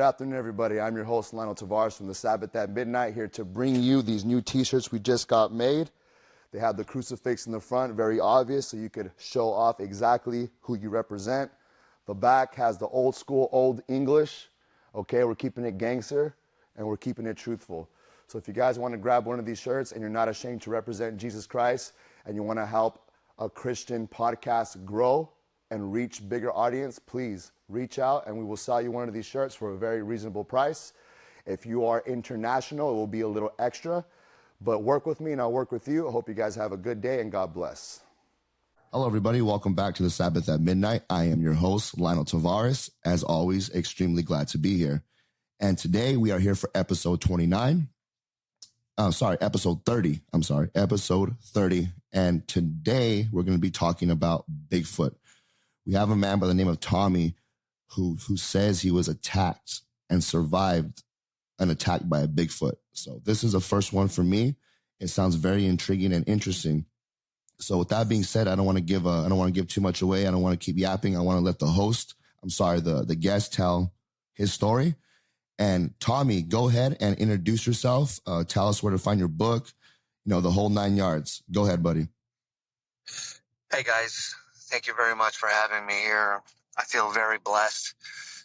afternoon, everybody. I'm your host, Lionel Tavares from the Sabbath at Midnight, here to bring you these new t-shirts we just got made. They have the crucifix in the front, very obvious, so you could show off exactly who you represent. The back has the old school, old English. Okay, we're keeping it gangster, and we're keeping it truthful. So if you guys want to grab one of these shirts and you're not ashamed to represent Jesus Christ, and you want to help a Christian podcast grow and reach bigger audience, please reach out and we will sell you one of these shirts for a very reasonable price. If you are international, it will be a little extra, but work with me and I'll work with you. I hope you guys have a good day and God bless. Hello, everybody. Welcome back to the Sabbath at Midnight. I am your host, Lionel Tavares. As always, extremely glad to be here. And today we are here for episode 29. Episode 30. Episode 30. And today we're going to be talking about Bigfoot. We have a man by the name of Tommy who says he was attacked and survived an attack by a Bigfoot. So this is the first one for me. It sounds very intriguing and interesting. So with that being said, I don't want to give too much away. I don't want to keep yapping. I want to let the guest tell his story. And Tommy, go ahead and introduce yourself. Tell us where to find your book, the whole 9 yards. Go ahead, buddy. Hey guys, thank you very much for having me here. I feel very blessed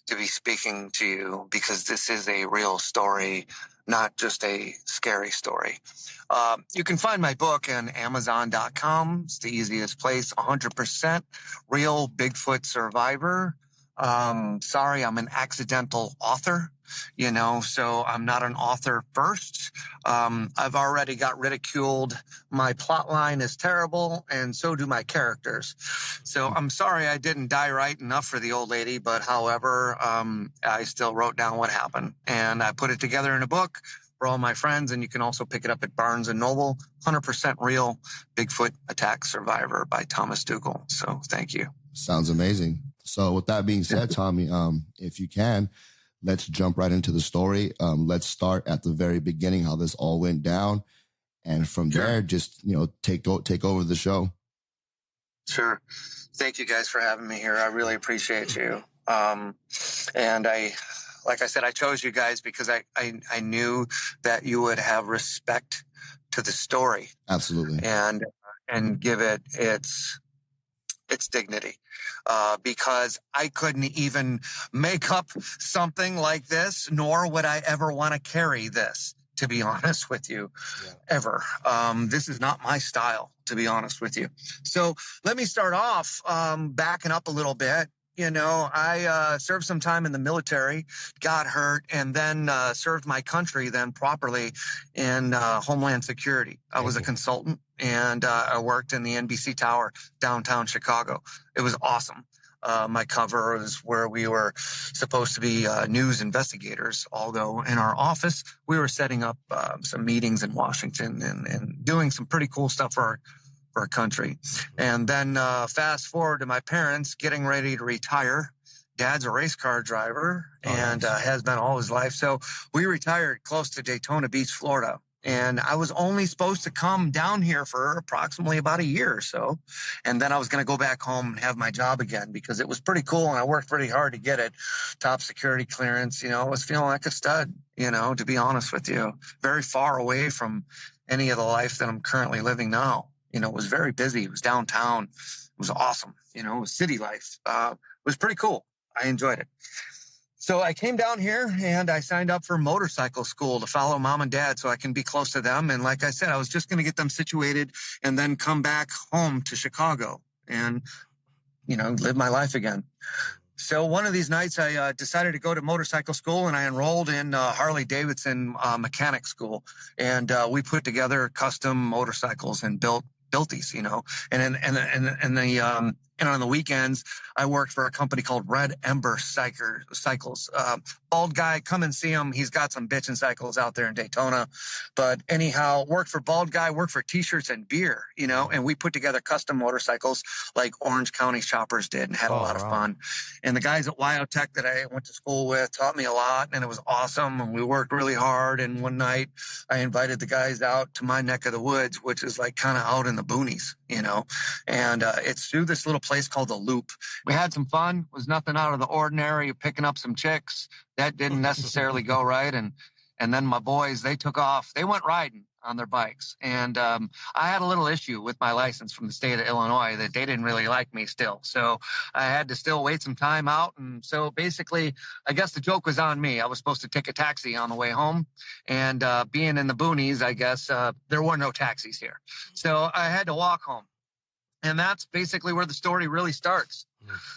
to be speaking to you because this is a real story, not just a scary story. You can find my book on Amazon.com. It's the easiest place. 100% real Bigfoot survivor. Sorry, I'm an accidental author, so I'm not an author first. I've already got ridiculed. My plot line is terrible, and so do my characters. So I'm sorry I didn't die right enough for the old lady, but however, I still wrote down what happened, and I put it together in a book for all my friends, and you can also pick it up at Barnes & Noble. 100% real Bigfoot attack survivor by Thomas Dougal. So thank you. Sounds amazing. So with that being said, Tommy, if you can, let's jump right into the story. Let's start at the very beginning, how this all went down. And from there, just, take over the show. Sure. Thank you guys for having me here. I really appreciate you. Like I said, I chose you guys because I knew that you would have respect to the story. Absolutely. And give it its dignity. Because I couldn't even make up something like this, nor would I ever want to carry this, to be honest with you, ever. This is not my style, to be honest with you. So let me start off backing up a little bit. I served some time in the military, got hurt, and then served my country then properly in Homeland Security. I was a consultant, and I worked in the NBC Tower downtown Chicago. It was awesome. My cover was where we were supposed to be news investigators, although in our office we were setting up some meetings in Washington and doing some pretty cool stuff for our country. And then fast forward to my parents getting ready to retire. Dad's a race car driver and has been all his life. So we retired close to Daytona Beach, Florida. And I was only supposed to come down here for approximately about a year or so. And then I was going to go back home and have my job again because it was pretty cool. And I worked pretty hard to get it. Top security clearance, I was feeling like a stud, to be honest with you. Very far away from any of the life that I'm currently living now. It was very busy. It was downtown. It was awesome. It was city life. It was pretty cool. I enjoyed it. So I came down here and I signed up for motorcycle school to follow mom and dad so I can be close to them. And like I said, I was just going to get them situated and then come back home to Chicago and, live my life again. So one of these nights I decided to go to motorcycle school and I enrolled in Harley-Davidson mechanic school. And we put together custom motorcycles and built these, and on the weekends, I worked for a company called Red Ember Cycles. Bald guy, come and see him. He's got some bitchin' cycles out there in Daytona. But anyhow, worked for Bald Guy, worked for T-shirts and beer, and we put together custom motorcycles like Orange County shoppers did and had a lot of fun. And the guys at Wyotech that I went to school with taught me a lot, and it was awesome. And we worked really hard. And one night I invited the guys out to my neck of the woods, which is like kind of out in the boonies, and it's through this little place called The Loop. We had some fun. It was nothing out of the ordinary. Picking up some chicks, that didn't necessarily go right. And then my boys, they took off. They went riding on their bikes. And I had a little issue with my license from the state of Illinois that they didn't really like me still. So I had to still wait some time out. And so basically, I guess the joke was on me. I was supposed to take a taxi on the way home. And being in the boonies, I guess there were no taxis here. So I had to walk home. And that's basically where the story really starts.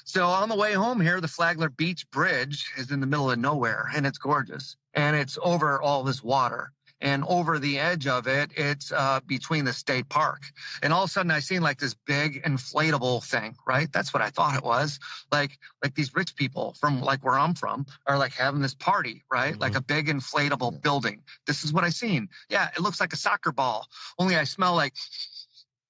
So on the way home here, the Flagler Beach Bridge is in the middle of nowhere, and it's gorgeous. And it's over all this water. And over the edge of it, it's between the state park. And all of a sudden, I seen like this big inflatable thing, right? That's what I thought it was. Like these rich people from like where I'm from are like having this party, right? Like a big inflatable building. This is what I seen. Yeah, it looks like a soccer ball. Only I smell like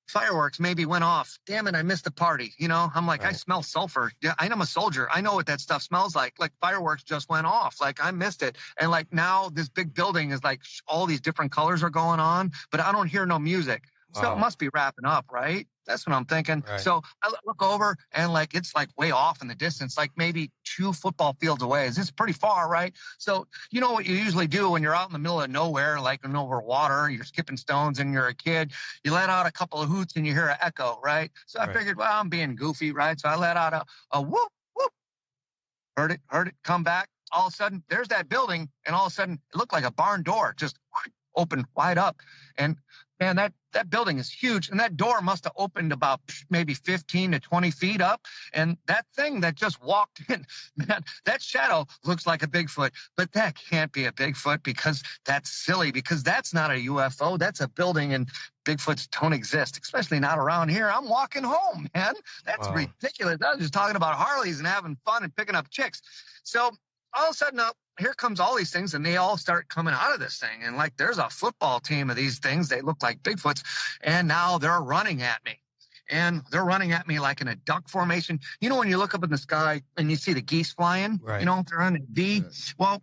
fireworks maybe went off. Damn it, I missed the party. You know, I'm like, right. I smell sulfur. Yeah, I'm a soldier. I know what that stuff smells like. Like fireworks just went off. Like I missed it. And like now this big building is like all these different colors are going on, but I don't hear no music. Wow. So it must be wrapping up, right? That's what I'm thinking. Right. So I look over and like it's like way off in the distance, like maybe 2 football fields away. It's pretty far, right? So you know what you usually do when you're out in the middle of nowhere, like over water, you're skipping stones and you're a kid, you let out a couple of hoots and you hear an echo, right? So I figured, well, I'm being goofy, right? So I let out a whoop, whoop. Heard it come back. All of a sudden, there's that building, and all of a sudden it looked like a barn door just opened wide up. And man, that building is huge, and that door must have opened about maybe 15 to 20 feet up. And that thing that just walked in, man, that shadow looks like a Bigfoot, but that can't be a Bigfoot because that's silly, because that's not a UFO. That's a building, and Bigfoots don't exist, especially not around here. I'm walking home, man. That's ridiculous. I was just talking about Harleys and having fun and picking up chicks. So all of a sudden, here comes all these things, and they all start coming out of this thing. And like, there's a football team of these things. They look like Bigfoots, and now they're running at me. And they're running at me like in a duck formation. You know, when you look up in the sky and you see the geese flying, right. You know, they're on a V. Right. Well,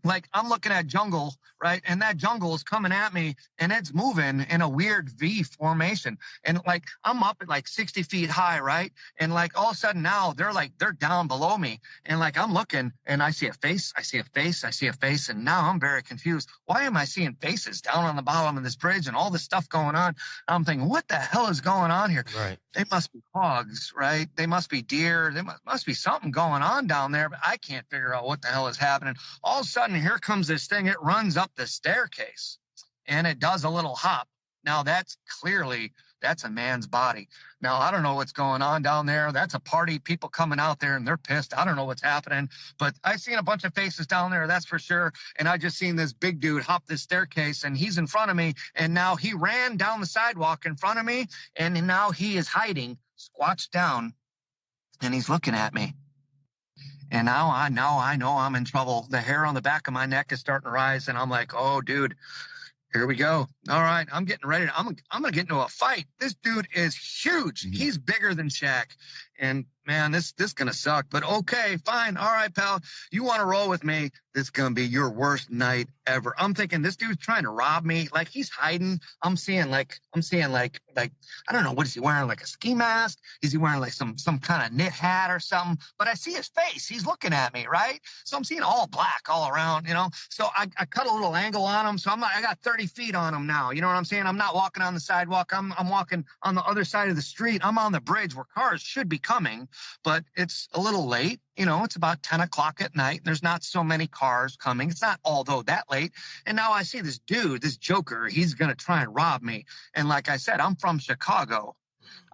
like I'm looking at jungle, right? And that jungle is coming at me, and it's moving in a weird V formation. And like, I'm up at like 60 feet high, right? And like all of a sudden now they're down below me. And like, I'm looking and I see a face, I see a face, I see a face. And now I'm very confused. Why am I seeing faces down on the bottom of this bridge and all this stuff going on? I'm thinking, what the hell is going on here? Right. They must be hogs, right? They must be deer. There must be something going on down there, but I can't figure out what the hell is happening. All of a sudden, here comes this thing. It runs up the staircase, and it does a little hop. Now, that's a man's body. Now, I don't know what's going on down there. That's a party, people coming out there, and they're pissed. I don't know what's happening, but I seen a bunch of faces down there, that's for sure. And I just seen this big dude hop this staircase, and he's in front of me, and now he ran down the sidewalk in front of me, and now he is hiding, squatched down, and he's looking at me. And now I know I'm in trouble. The hair on the back of my neck is starting to rise, and I'm like, oh, dude, here we go. All right, I'm getting ready. I'm going to get into a fight. This dude is huge. Mm-hmm. He's bigger than Shaq. And, man, this is going to suck. But, okay, fine. All right, pal. You want to roll with me? This is going to be your worst night ever. I'm thinking this dude's trying to rob me. Like, he's hiding. I'm seeing like I don't know, what is he wearing? Like a ski mask? Is he wearing like some kind of knit hat or something? But I see his face. He's looking at me, right? So I'm seeing all black all around, you know? So I cut a little angle on him. So I got 30 feet on him now. You know what I'm saying? I'm not walking on the sidewalk. I'm walking on the other side of the street. I'm on the bridge where cars should be coming, but it's a little late. You know, it's about 10 o'clock at night. There's not so many cars coming. It's not although that late. And now I see this dude, this joker, he's going to try and rob me. And like I said, I'm from Chicago.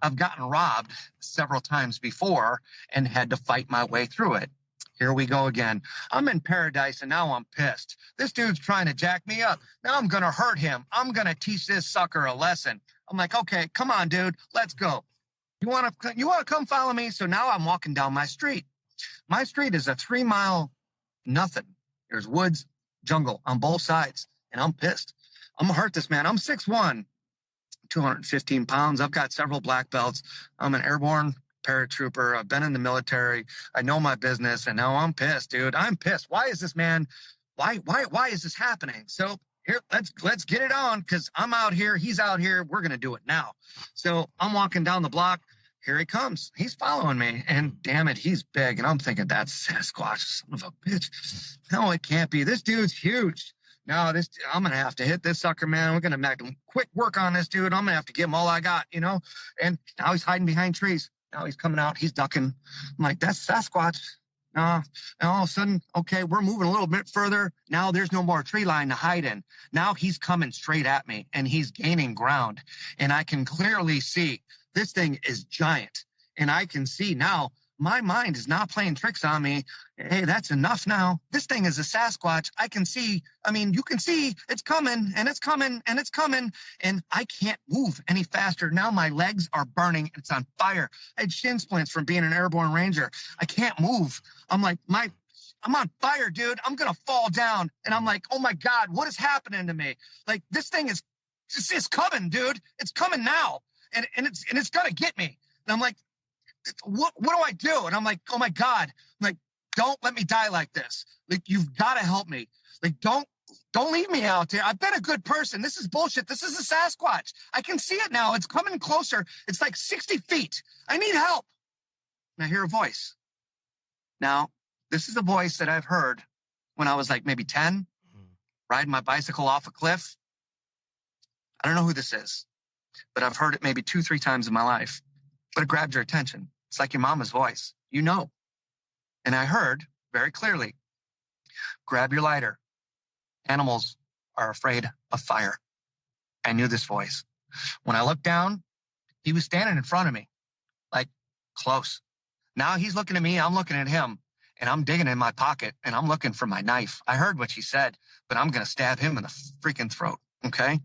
I've gotten robbed several times before and had to fight my way through it. Here we go again. I'm in paradise, and now I'm pissed. This dude's trying to jack me up. Now I'm going to hurt him. I'm going to teach this sucker a lesson. I'm like, okay, come on, dude. Let's go. You want to come follow me? So now I'm walking down my street. My street is a 3-mile nothing. There's woods, jungle on both sides, and I'm pissed. I'm going to hurt this man. I'm 6'1", 215 pounds. I've got several black belts. I'm an airborne paratrooper. I've been in the military. I know my business, and now I'm pissed, dude. I'm pissed. Why is this man? Why is this happening? So here, let's get it on, because I'm out here. He's out here. We're going to do it now. So I'm walking down the block. here he comes. He's following me, and damn it, he's big. And I'm thinking, that's Sasquatch, son of a bitch. No, it can't be. This dude's huge. No, I'm going to have to hit this sucker, man. We're going to make quick work on this dude. I'm going to have to give him all I got, you know? And now he's hiding behind trees. Now he's coming out. He's ducking. I'm like, that's Sasquatch. And all of a sudden, okay, we're moving a little bit further. Now there's no more tree line to hide in. Now he's coming straight at me, and he's gaining ground. And I can clearly see this thing is giant. And I can see now my mind is not playing tricks on me. Hey, that's enough now. This thing is a Sasquatch. I can see, you can see it's coming, and it's coming, and it's coming. And I can't move any faster. Now my legs are burning. It's on fire. I had shin splints from being an airborne ranger. I can't move. I'm like, I'm on fire, dude. I'm going to fall down. And I'm like, oh my God, what is happening to me? Like, this thing is coming, dude. It's coming now. And it's going to get me. And I'm like, what do I do? And I'm like, oh my God. I'm like, don't let me die like this. Like, you've got to help me. Like, don't leave me out there. I've been a good person. This is bullshit. This is a Sasquatch. I can see it now. It's coming closer. It's like 60 feet. I need help. And I hear a voice. Now, this is a voice that I've heard when I was like maybe 10, riding my bicycle off a cliff. I don't know who this is, but I've heard it maybe 2-3 times in my life. But it grabbed your attention. It's like your mama's voice. You know. And I heard very clearly, grab your lighter. Animals are afraid of fire. I knew this voice. When I looked down, he was standing in front of me, like close. Now he's looking at me, I'm looking at him, and I'm digging in my pocket, and I'm looking for my knife. I heard what she said, but I'm going to stab him in the freaking throat, okay?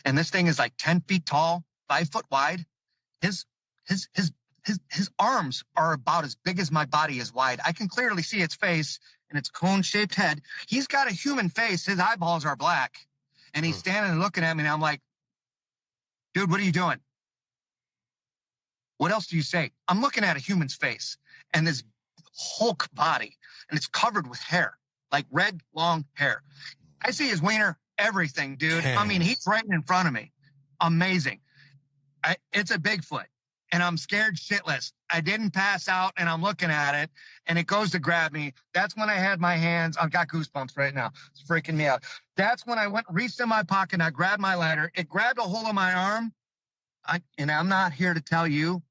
And this thing is like 10 feet tall, 5 foot wide. His arms are about as big as my body is wide. I can clearly see its face and its cone-shaped head. He's got a human face. His eyeballs are black. And he's standing and looking at me, and I'm like, dude, what are you doing? What else do you say? I'm looking at a human's face and this Hulk body, and it's covered with hair, like red, long hair. I see his wiener, everything, dude. Damn. He's right in front of me. Amazing. It's a Bigfoot. And I'm scared shitless. I didn't pass out, and I'm looking at it, and it goes to grab me. That's when I had my hands. I've got goosebumps right now. It's freaking me out. That's when I reached in my pocket, and I grabbed my lighter. It grabbed a hold of my arm. And I'm not here to tell you,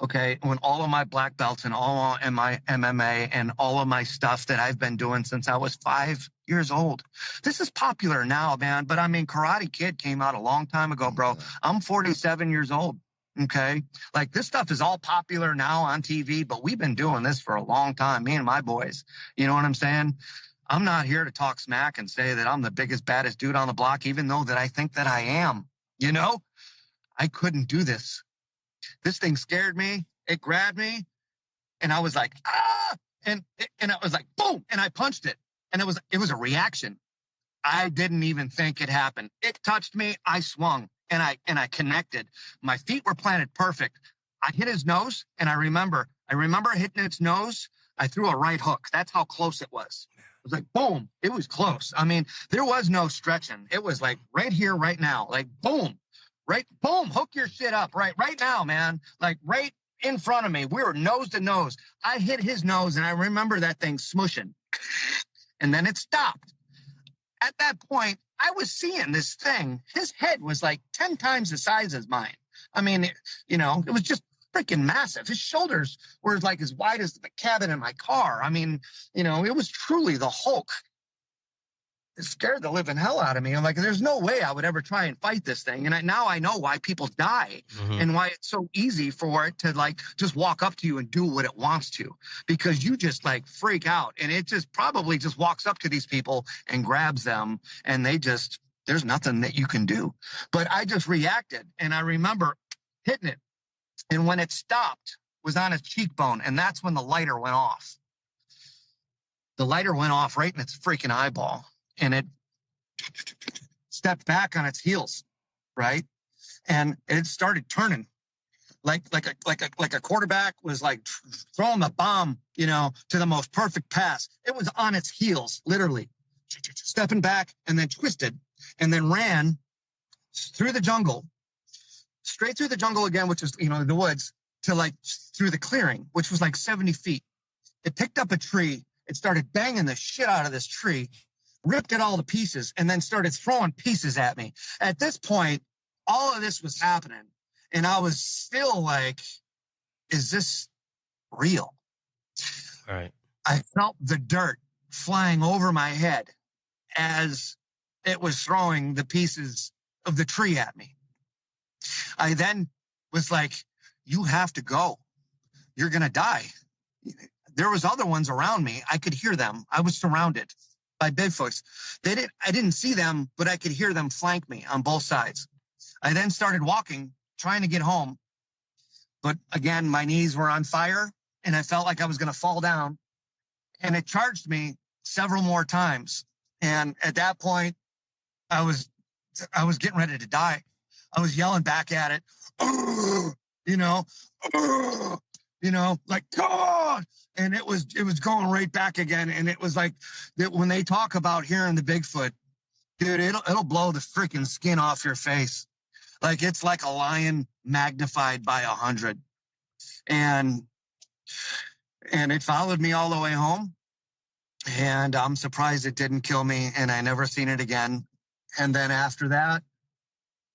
okay, when all of my black belts and all in my MMA and all of my stuff that I've been doing since I was 5 years old. This is popular now, man. But Karate Kid came out a long time ago, bro. I'm 47 years old. Okay. Like, this stuff is all popular now on TV, but we've been doing this for a long time. Me and my boys, you know what I'm saying? I'm not here to talk smack and say that I'm the biggest, baddest dude on the block, even though that I think that I am, you know, I couldn't do this. This thing scared me. It grabbed me, and I was like, ah, and it was like, boom. And I punched it, and it was a reaction. I didn't even think it happened. It touched me. I swung. And I connected. My feet were planted perfect. I hit his nose, and I remember hitting its nose. I threw a right hook. That's how close it was. It was like, boom. It was close. There was no stretching. It was like right here, right now. Like, boom. Right, boom. Hook your shit up right now, man. Like, right in front of me. We were nose to nose. I hit his nose, and I remember that thing smushing. And then it stopped. At that point, I was seeing this thing. His head was like 10 times the size as mine. It was just freaking massive. His shoulders were like as wide as the cabin in my car. It was truly the Hulk. It scared the living hell out of me. I'm like, there's no way I would ever try and fight this thing. And now I know why people die and why it's so easy for it to like just walk up to you and do what it wants to, because you just like freak out, and it just probably just walks up to these people and grabs them, and there's nothing that you can do. But I just reacted, and I remember hitting it. And when it stopped, was on its cheekbone, and that's when the lighter went off. The lighter went off right in its freaking eyeball. And it stepped back on its heels, right? And it started turning like a quarterback was like throwing the bomb, to the most perfect pass. It was on its heels, literally stepping back, and then twisted, and then ran through the jungle, straight through the jungle again, which is, the woods, to like through the clearing, which was like 70 feet. It picked up a tree. It started banging the shit out of this tree, ripped it all to pieces, and then started throwing pieces at me. At this point, all of this was happening. And I was still like, is this real? All right. I felt the dirt flying over my head as it was throwing the pieces of the tree at me. I then was like, you have to go. You're going to die. There was other ones around me. I could hear them. I was surrounded by Bigfoots. I didn't see them, but I could hear them flank me on both sides. I then started walking, trying to get home. But again, my knees were on fire and I felt like I was going to fall down. And it charged me several more times. And at that point, I was getting ready to die. I was yelling back at it, like God. And it was going right back again. And it was like that when they talk about hearing the Bigfoot, dude, it'll blow the freaking skin off your face. Like it's like a lion magnified by 100. And it followed me all the way home. And I'm surprised it didn't kill me. And I never seen it again. And then after that,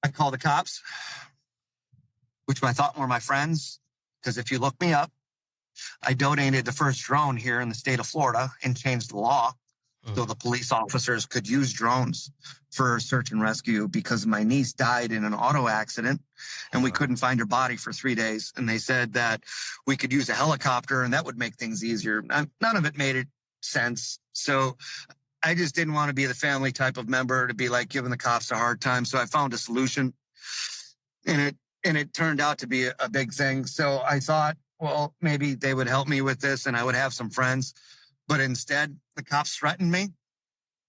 I called the cops, which I thought were my friends. Because if you look me up, I donated the first drone here in the state of Florida and changed the law so the police officers could use drones for search and rescue because my niece died in an auto accident and we couldn't find her body for 3 days. And they said that we could use a helicopter and that would make things easier. None of it made sense. So I just didn't want to be the family type of member to be like giving the cops a hard time. So I found a solution and it turned out to be a big thing. So I thought, well, maybe they would help me with this and I would have some friends. But instead, the cops threatened me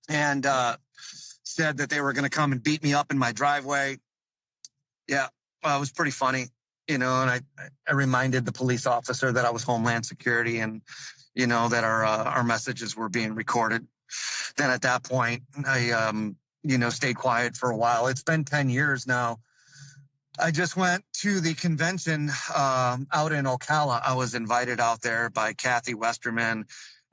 and said that they were going to come and beat me up in my driveway. Yeah, well, it was pretty funny, and I reminded the police officer that I was Homeland Security and, that our messages were being recorded. Then at that point, I, stayed quiet for a while. It's been 10 years now. I just went to the convention out in Ocala. I was invited out there by Kathy Westerman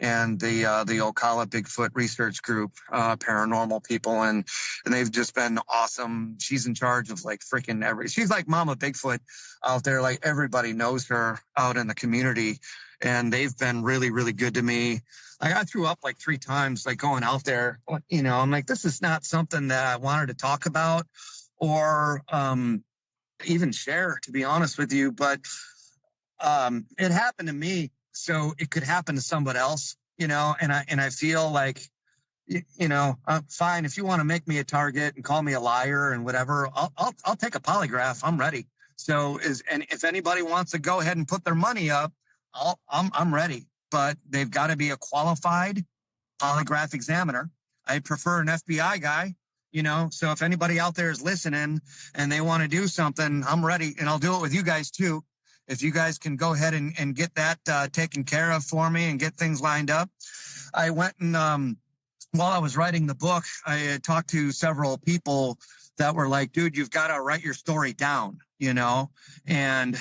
and the Ocala Bigfoot Research Group, paranormal people, and they've just been awesome. She's in charge of like freaking she's like Mama Bigfoot out there. Like everybody knows her out in the community, and they've been really, really good to me. I threw up like 3 times, like going out there. I'm like, this is not something that I wanted to talk about or even share, to be honest with you, but it happened to me. So it could happen to somebody else, and I feel like, fine. If you want to make me a target and call me a liar and whatever, I'll take a polygraph. I'm ready. And if anybody wants to go ahead and put their money up, I'm ready, but they've got to be a qualified polygraph examiner. I prefer an FBI guy, so if anybody out there is listening and they want to do something, I'm ready, and I'll do it with you guys too. If you guys can go ahead and get that taken care of for me and get things lined up. I went and while I was writing the book, I talked to several people that were like, dude, you've got to write your story down, and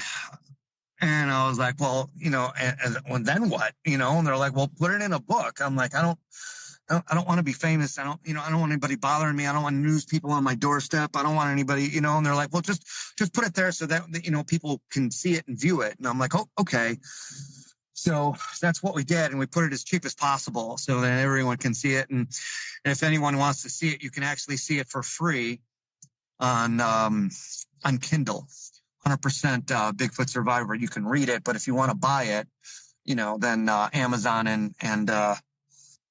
I was like, well, and then what, and they're like, well, put it in a book. I'm like, I don't want to be famous. I don't want anybody bothering me. I don't want news people on my doorstep. I don't want anybody, and they're like, well, just put it there so that, people can see it and view it. And I'm like, oh, okay. So that's what we did. And we put it as cheap as possible so that everyone can see it. And if anyone wants to see it, you can actually see it for free on Kindle, 100% Bigfoot Survivor. You can read it, but if you want to buy it, then Amazon and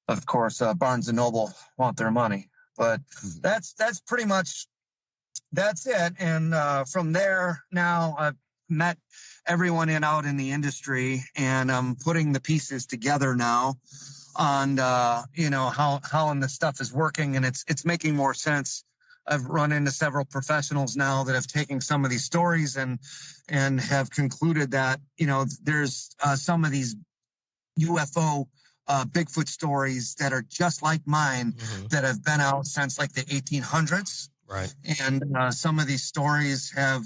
of course, Barnes & Noble want their money. But that's pretty much, that's it. And from there, now I've met everyone out in the industry, and I'm putting the pieces together now on, how this stuff is working, and it's making more sense. I've run into several professionals now that have taken some of these stories and have concluded that, there's some of these UFO Bigfoot stories that are just like mine that have been out since like the 1800s. Right. And some of these stories have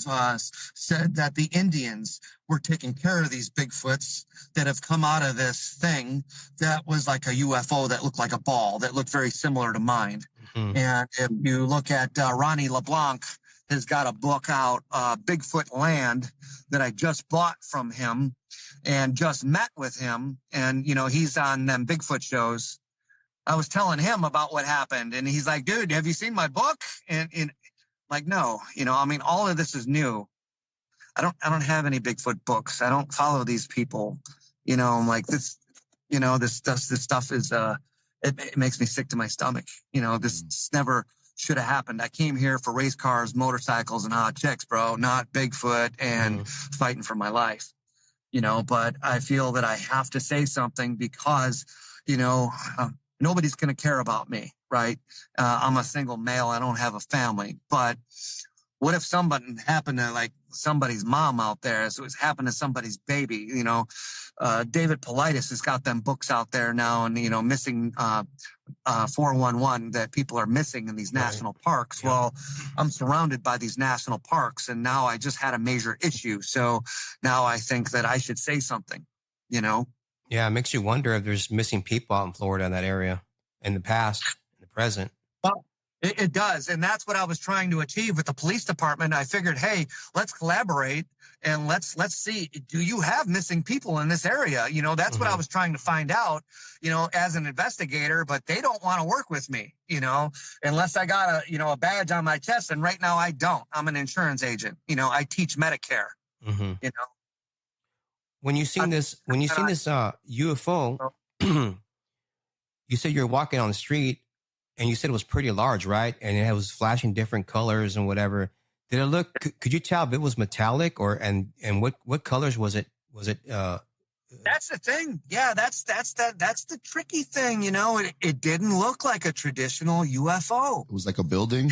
said that the Indians were taking care of these Bigfoots that have come out of this thing that was like a UFO that looked like a ball, that looked very similar to mine. Mm-hmm. And if you look at Ronnie LeBlanc, has got a book out, Bigfoot Land, that I just bought from him and just met with him. And, you know, he's on them Bigfoot shows. I was telling him about what happened, and he's like, dude, have you seen my book? And like, no, you know, I mean, all of this is new. I don't have any Bigfoot books. I don't follow these people. You know, I'm like, this, you know, this stuff is, it makes me sick to my stomach. You know, this never should have happened. I came here for race cars, motorcycles, and hot chicks, bro, not Bigfoot and fighting for my life. You know, but I feel that I have to say something because, you know, nobody's going to care about me, right? I'm a single male. I don't have a family. But what if somebody happened to, like, somebody's mom out there? So it's happened to somebody's baby, you know? David Paulides has got them books out there now, and, you know, missing 411 that people are missing in these national parks. Yeah. Well, I'm surrounded by these national parks, and now I just had a major issue. So now I think that I should say something, you know? Yeah, it makes you wonder if there's missing people out in Florida in that area in the past, in the present. Well, it does. And that's what I was trying to achieve with the police department. I figured, hey, let's collaborate and let's see, do you have missing people in this area? You know, that's what I was trying to find out, you know, as an investigator, but they don't want to work with me, you know, unless I got a badge on my chest. And right now I don't. I'm an insurance agent. You know, I teach Medicare, you know. When you seen this UFO, you said you're walking on the street and you said it was pretty large, right? And it was flashing different colors and whatever. Did it look, could you tell if it was metallic and what colors was it? Was it, that's the thing. Yeah, that's the tricky thing. You know, it didn't look like a traditional UFO. It was like a building.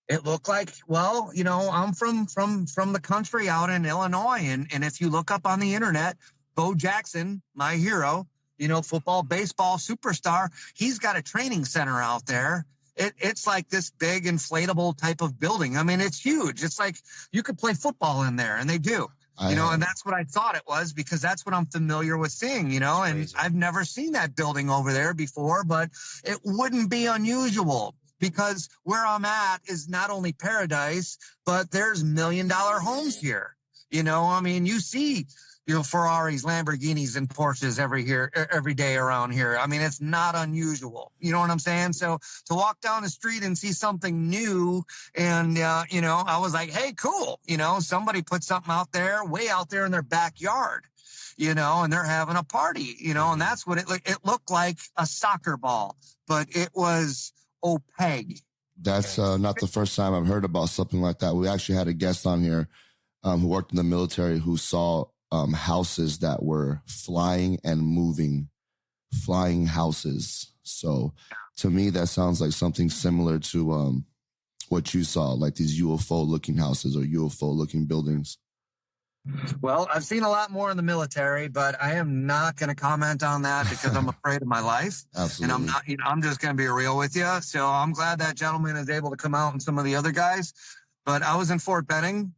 It looked like, well, you know, I'm from the country out in Illinois. And if you look up on the internet, Bo Jackson, my hero, you know, football, baseball superstar, he's got a training center out there. It's like this big inflatable type of building. I mean, it's huge. It's like you could play football in there, and they do. You know, and that's what I thought it was because that's what I'm familiar with seeing, you know, and I've never seen that building over there before, but it wouldn't be unusual. Because where I'm at is not only paradise, but there's $1 million homes here. You know, I mean, you see, you know, Ferraris, Lamborghinis, and Porsches every day around here. I mean, it's not unusual. You know what I'm saying? So to walk down the street and see something new and, you know, I was like, hey, cool. You know, somebody put something out there, way out there in their backyard, you know, and they're having a party, you know, and that's what it looked like a soccer ball, but it was opaque. That's not the first time I've heard about something like that. We actually had a guest on here who worked in the military who saw houses that were flying and moving, flying houses. So to me, that sounds like something similar to what you saw, like these UFO-looking houses or UFO-looking buildings. Well, I've seen a lot more in the military, but I am not going to comment on that because I'm afraid of my life. Absolutely. And I'm not, you know, I'm just going to be real with you. So I'm glad that gentleman is able to come out and some of the other guys. But I was in Fort Benning.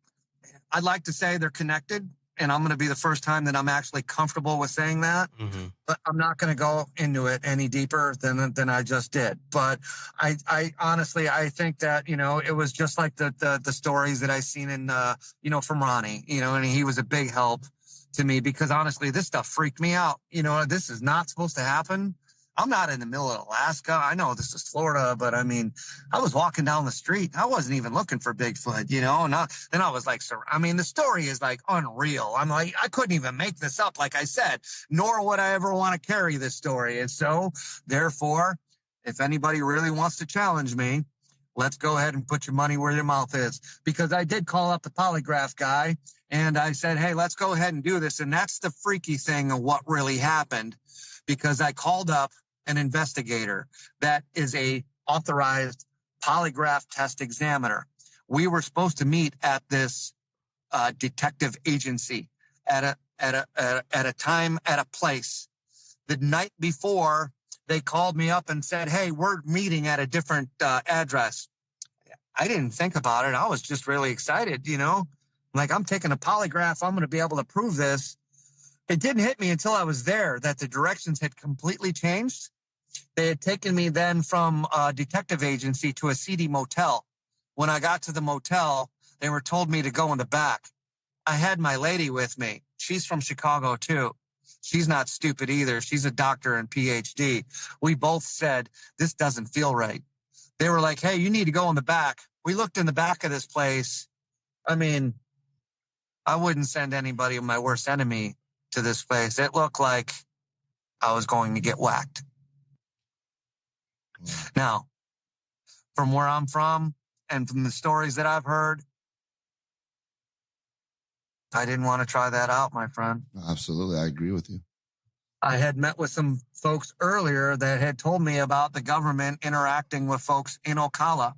I'd like to say they're connected. And I'm going to be the first time that I'm actually comfortable with saying that. But I'm not going to go into it any deeper than I just did. But I honestly, I think that, you know, it was just like the stories that I seen in, you know, from Ronnie, you know, and he was a big help to me because honestly, this stuff freaked me out. You know, this is not supposed to happen. I'm not in the middle of Alaska. I know this is Florida, but I mean, I was walking down the street. I wasn't even looking for Bigfoot, you know, and then I was like, I mean, the story is like unreal. I'm like, I couldn't even make this up, like I said, nor would I ever want to carry this story. And so therefore, if anybody really wants to challenge me, let's go ahead and put your money where your mouth is, because I did call up the polygraph guy and I said, hey, let's go ahead and do this. And that's the freaky thing of what really happened, because I called up an investigator that is a authorized polygraph test examiner. We were supposed to meet at this detective agency at a time, at a place. The night before, they called me up and said, hey, we're meeting at a different address. I didn't think about it. I was just really excited, you know, like I'm taking a polygraph. I'm going to be able to prove this. It didn't hit me until I was there that the directions had completely changed. They had taken me then from a detective agency to a seedy motel. When I got to the motel, they were told me to go in the back. I had my lady with me. She's from Chicago too. She's not stupid either. She's a doctor and PhD. We both said, this doesn't feel right. They were like, hey, you need to go in the back. We looked in the back of this place. I mean, I wouldn't send anybody, my worst enemy, to this place. It looked like I was going to get whacked. Now, from where I'm from and from the stories that I've heard, I didn't want to try that out, my friend. Absolutely. I agree with you. I had met with some folks earlier that had told me about the government interacting with folks in Ocala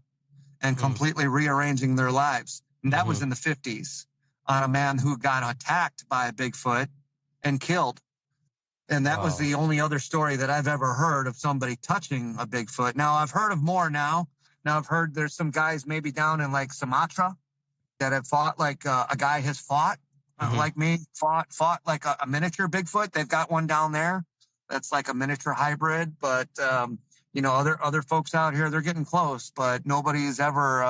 and completely rearranging their lives. And that was in the 50s on a man who got attacked by a Bigfoot and killed. And that was the only other story that I've ever heard of somebody touching a Bigfoot. Now, I've heard of more now. Now, I've heard there's some guys maybe down in like Sumatra that have fought like a guy has fought like me, fought like a miniature Bigfoot. They've got one down there that's like a miniature hybrid. But, you know, other folks out here, they're getting close, but nobody's ever.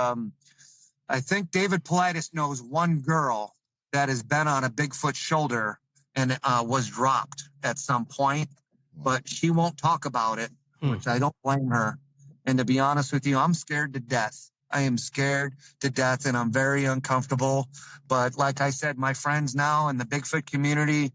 I think David Politis knows one girl that has been on a Bigfoot shoulder and was dropped at some point, but she won't talk about it, which I don't blame her. And to be honest with you, I'm scared to death. I am scared to death and I'm very uncomfortable. But like I said, my friends now in the Bigfoot community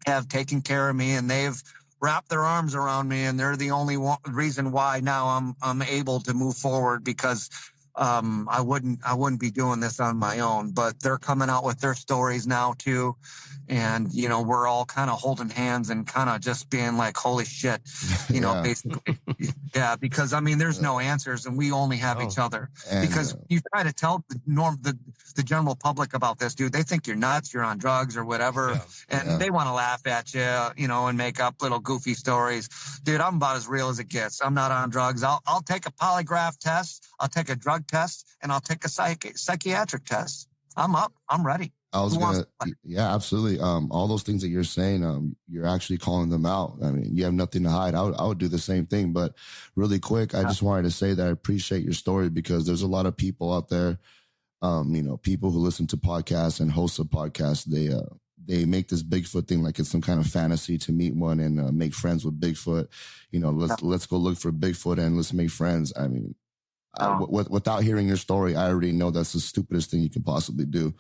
have taken care of me and they've wrapped their arms around me. And they're the only reason why now I'm able to move forward, because I wouldn't be doing this on my own. But they're coming out with their stories now too. And, you know, we're all kind of holding hands and kind of just being like, holy shit, you know, basically. Yeah, because, I mean, there's no answers and we only have each other. And, because you try to tell the general public about this, dude, they think you're nuts, you're on drugs or whatever. And they want to laugh at you, you know, and make up little goofy stories. Dude, I'm about as real as it gets. I'm not on drugs. I'll take a polygraph test. I'll take a drug test and I'll take a psychiatric test. I'm up. I'm ready. Yeah, absolutely. All those things that you're saying, you're actually calling them out. I mean, you have nothing to hide. I would do the same thing, but really quick, I just wanted to say that I appreciate your story, because there's a lot of people out there, you know, people who listen to podcasts and hosts of podcasts, they make this Bigfoot thing like it's some kind of fantasy to meet one and make friends with Bigfoot. You know, let's go look for Bigfoot and let's make friends. I mean, without hearing your story, I already know that's the stupidest thing you can possibly do.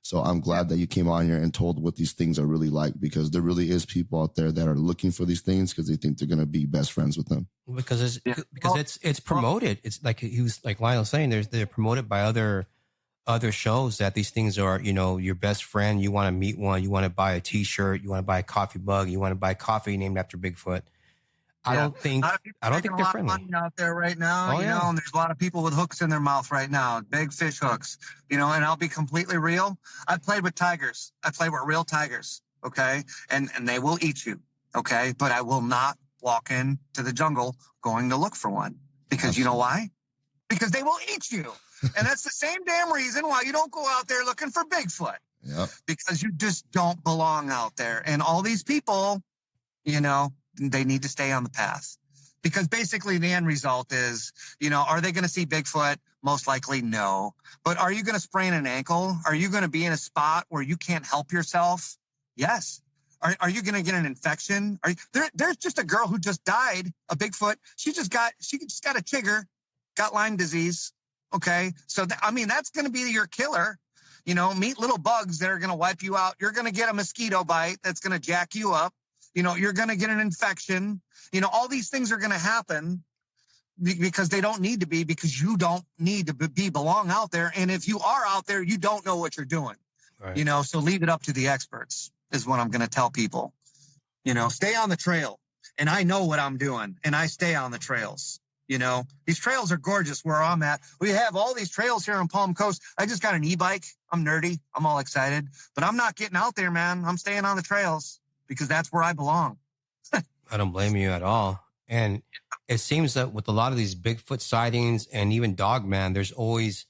So I'm glad that you came on here and told what these things are really like, because there really is people out there that are looking for these things because they think they're going to be best friends with them. Because it's promoted. It's like he was like Lionel saying, they're promoted by other shows that these things are, you know, your best friend. You want to meet one. You want to buy a T-shirt. You want to buy a coffee mug. You want to buy coffee named after Bigfoot. I don't think they're friendly money out there right now. You know, and there's a lot of people with hooks in their mouth right now, big fish hooks. You know, and I'll be completely real. I played with tigers. I played with real tigers. Okay, and they will eat you. Okay, but I will not walk into the jungle going to look for one, because you know why? Because they will eat you, and that's the same damn reason why you don't go out there looking for Bigfoot. Yep. Because you just don't belong out there, and all these people, you know, they need to stay on the path, because basically the end result is, you know, are they going to see Bigfoot? Most likely no. But are you going to sprain an ankle? Are you going to be in a spot where you can't help yourself? Yes. Are you going to get an infection? There's just a girl who just died, a Bigfoot. She just got a chigger, got Lyme disease. Okay. So, I mean, that's going to be your killer. You know, meet little bugs that are going to wipe you out. You're going to get a mosquito bite that's going to jack you up. You know, you're going to get an infection. You know, all these things are going to happen because they don't need to be, because you don't need to belong out there. And if you are out there, you don't know what you're doing. Right. You know, so leave it up to the experts is what I'm going to tell people. You know, stay on the trail. And I know what I'm doing, and I stay on the trails. You know, these trails are gorgeous where I'm at. We have all these trails here on Palm Coast. I just got an e-bike. I'm nerdy. I'm all excited, but I'm not getting out there, man. I'm staying on the trails, because that's where I belong. I don't blame you at all. And it seems that with a lot of these Bigfoot sightings and even Dogman, there's always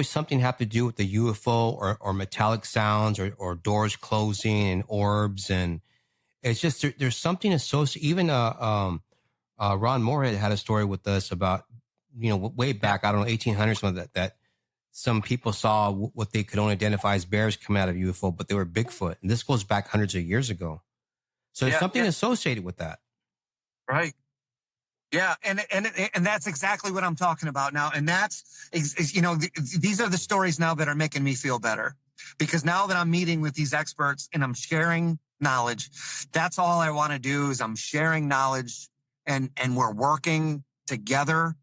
something have to do with the UFO or metallic sounds or doors closing and orbs. And it's just, there's something associated. Even Ron Moorhead had a story with us about, way back, I don't know, 1800s, something that some people saw what they could only identify as bears coming out of UFO, but they were Bigfoot. And this goes back hundreds of years ago. So there's something associated with that. Right. Yeah, and that's exactly what I'm talking about now. And that's, these are the stories now that are making me feel better, because now that I'm meeting with these experts and I'm sharing knowledge, that's all I want to do is I'm sharing knowledge, and we're working together,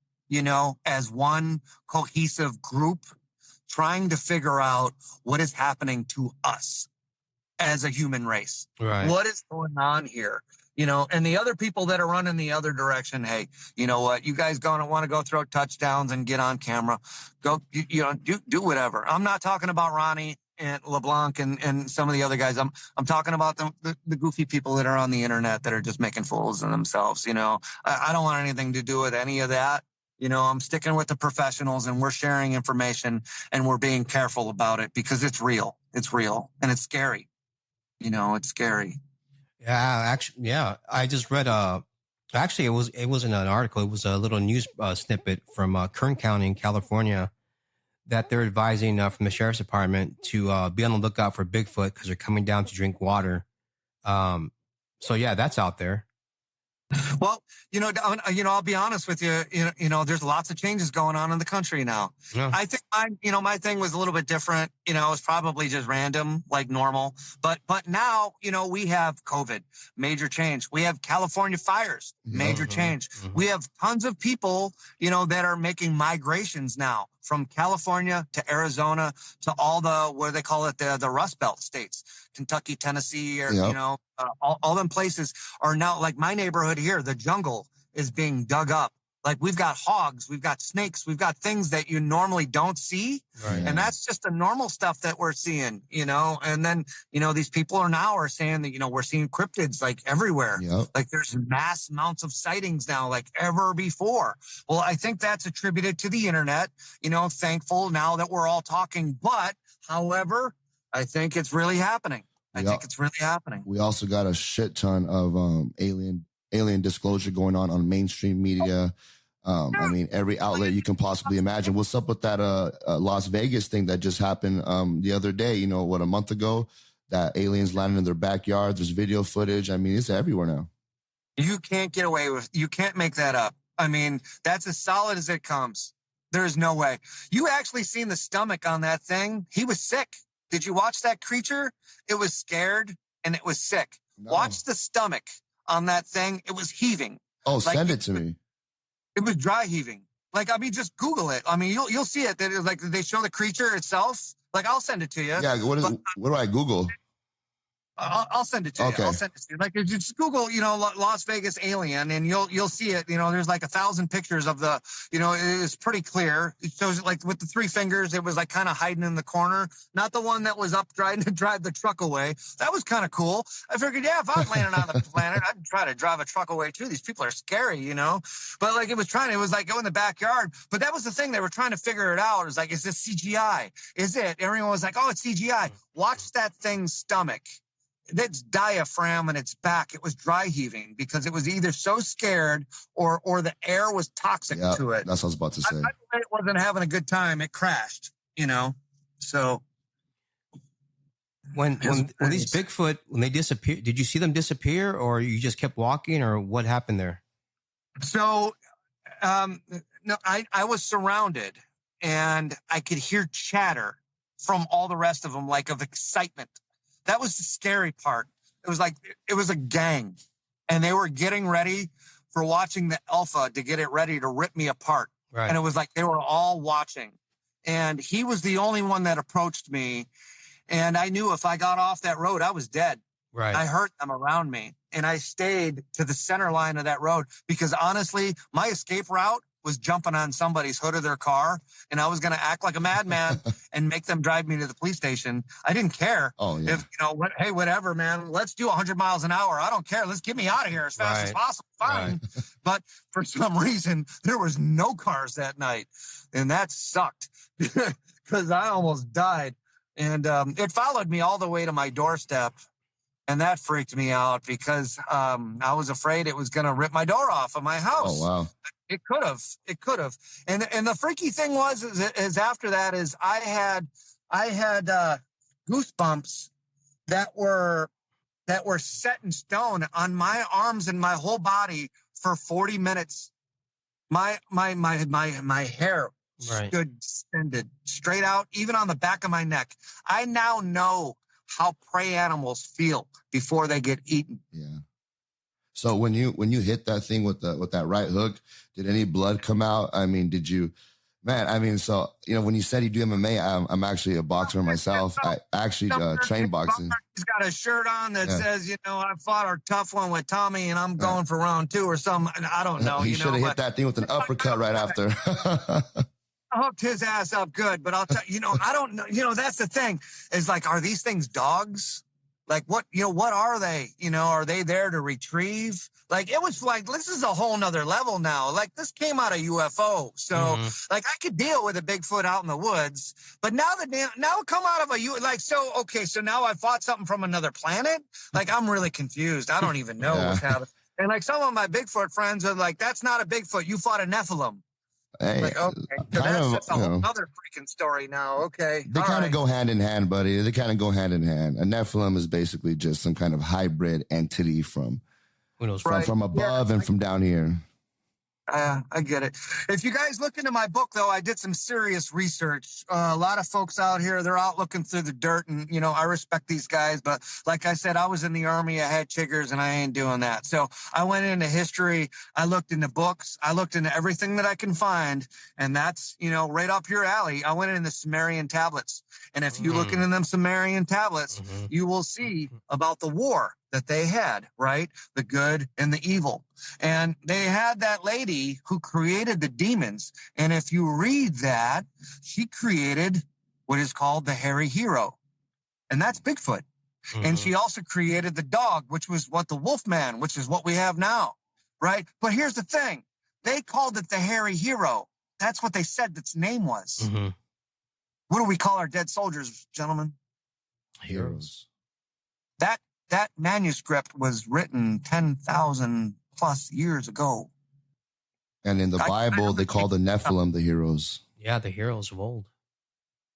as one cohesive group, trying to figure out what is happening to us as a human race. Right. What is going on here? And the other people that are running the other direction, hey, you know what? You guys want to go throw touchdowns and get on camera. Go, do whatever. I'm not talking about Ronnie and LeBlanc and some of the other guys. I'm talking about the goofy people that are on the internet that are just making fools of themselves. I don't want anything to do with any of that. I'm sticking with the professionals, and we're sharing information, and we're being careful about it because it's real. It's real, and it's scary. It's scary. Yeah, I just read, actually it wasn't an article. It was a little news snippet from Kern County in California that they're advising from the sheriff's department to be on the lookout for Bigfoot because they're coming down to drink water. So yeah, that's out there. Well, I'll be honest with you. There's lots of changes going on in the country now. Yeah. I think my thing was a little bit different. It was probably just random, like normal. But now, we have COVID, major change. We have California fires, major change. Mm-hmm. We have tons of people, that are making migrations now from California to Arizona to all the, what do they call it, the Rust Belt states, Kentucky, Tennessee, or, all them places are now, like my neighborhood here, the jungle is being dug up. Like we've got hogs, we've got snakes, we've got things that you normally don't see. Right. And that's just the normal stuff that we're seeing, and then, these people are saying that, we're seeing cryptids like everywhere. Yep. Like there's mass amounts of sightings now, like ever before. Well, I think that's attributed to the internet, thankful now that we're all talking, but however, I think it's really happening. I think it's really happening. We also got a shit ton of alien disclosure going on mainstream media. I mean, every outlet you can possibly imagine. What's up with that Las Vegas thing that just happened the other day? A month ago, that aliens landed in their backyard. There's video footage. I mean, it's everywhere now. You can't get away with. You can't make that up. I mean, that's as solid as it comes. There's no way. You actually seen the stomach on that thing? He was sick. Did you watch that creature? It was scared and it was sick. No. Watch the stomach on that thing. It was heaving. Oh, send it to me. It was dry heaving. Just Google it. I mean, you'll see it. That it was like they show the creature itself. I'll send it to you. Yeah. What do I Google? I'll send it to you. I'll send it to you. Just Google, Las Vegas alien, and you'll see it. There's like 1,000 pictures of the, it's pretty clear. It shows it like with the 3 fingers. It was like kind of hiding in the corner, not the one that was up trying to drive the truck away. That was kind of cool. I figured, if I was landing on the planet, I'd try to drive a truck away too. These people are scary, But it was like go in the backyard. But that was the thing. They were trying to figure it out. It was like, is this CGI? Is it? Everyone was like, oh, it's CGI. Watch that thing's stomach. That's diaphragm and its back. It was dry heaving because it was either so scared or the air was toxic to it. That's what I was about to say. It wasn't having a good time. It crashed, So when these Bigfoot, when they disappear, did you see them disappear, or you just kept walking, or what happened there? So, no, I was surrounded and I could hear chatter from all the rest of them, like of excitement. That was the scary part. It was like, it was a gang and they were getting ready for watching the alpha to get it ready to rip me apart. Right. And it was like, they were all watching, and he was the only one that approached me. And I knew if I got off that road, I was dead. Right. I heard them around me, and I stayed to the center line of that road because honestly, my escape route was jumping on somebody's hood of their car, and I was going to act like a madman and make them drive me to the police station. I didn't care. Oh, yeah. If, hey, whatever, man, let's do 100 miles an hour. I don't care. Let's get me out of here as fast as possible. Fine. Right. But for some reason, there was no cars that night. And that sucked because I almost died. And it followed me all the way to my doorstep. And that freaked me out because I was afraid it was going to rip my door off of my house. Oh, wow. It could have. And the freaky thing is after that is I had goosebumps that were set in stone on my arms and my whole body for 40 minutes. My hair stood extended straight out, even on the back of my neck. I now know how prey animals feel before they get eaten. Yeah. So when you hit that thing with that right hook, did any blood come out? I mean, did you, man? I mean, so when you said you do MMA, I'm actually a boxer myself. I actually train boxing. He's got a shirt on that says, I fought a tough one with Tommy, and I'm going for round 2 or something. I don't know. He should have hit that thing with an uppercut right after. I hooked his ass up good, but I'll tell you, I don't know. That's the thing is like, are these things dogs? Like what are they? Are they there to retrieve? Like it was like, this is a whole nother level now. Like this came out of UFO. So like I could deal with a Bigfoot out in the woods, but now it come out of so now I fought something from another planet. Like I'm really confused. I don't even know what's happening. And like some of my Bigfoot friends are like, that's not a Bigfoot. You fought a Nephilim. Hey, like, okay, so that's just a whole other freaking story now. Okay. They kind of go hand in hand, buddy. They kind of go hand in hand. A Nephilim is basically just some kind of hybrid entity from above and from down here. I get it. If you guys look into my book, though, I did some serious research. A lot of folks out here, they're out looking through the dirt, and, I respect these guys. But like I said, I was in the Army. I had chiggers, and I ain't doing that. So I went into history. I looked into books. I looked into everything that I can find, and that's, right up your alley. I went into Sumerian tablets. And if you look into them Sumerian tablets, you will see about the war that they had, right? The good and the evil. And they had that lady who created the demons. And if you read that, she created what is called the hairy hero. And that's Bigfoot. And she also created the dog, which was what the Wolfman, which is what we have now, right? But here's the thing. They called it the hairy hero. That's what they said its name was. What do we call our dead soldiers, gentlemen? Heroes. That manuscript was written 10,000 plus years ago. And in the Bible, they call the Nephilim the heroes. Yeah, the heroes of old.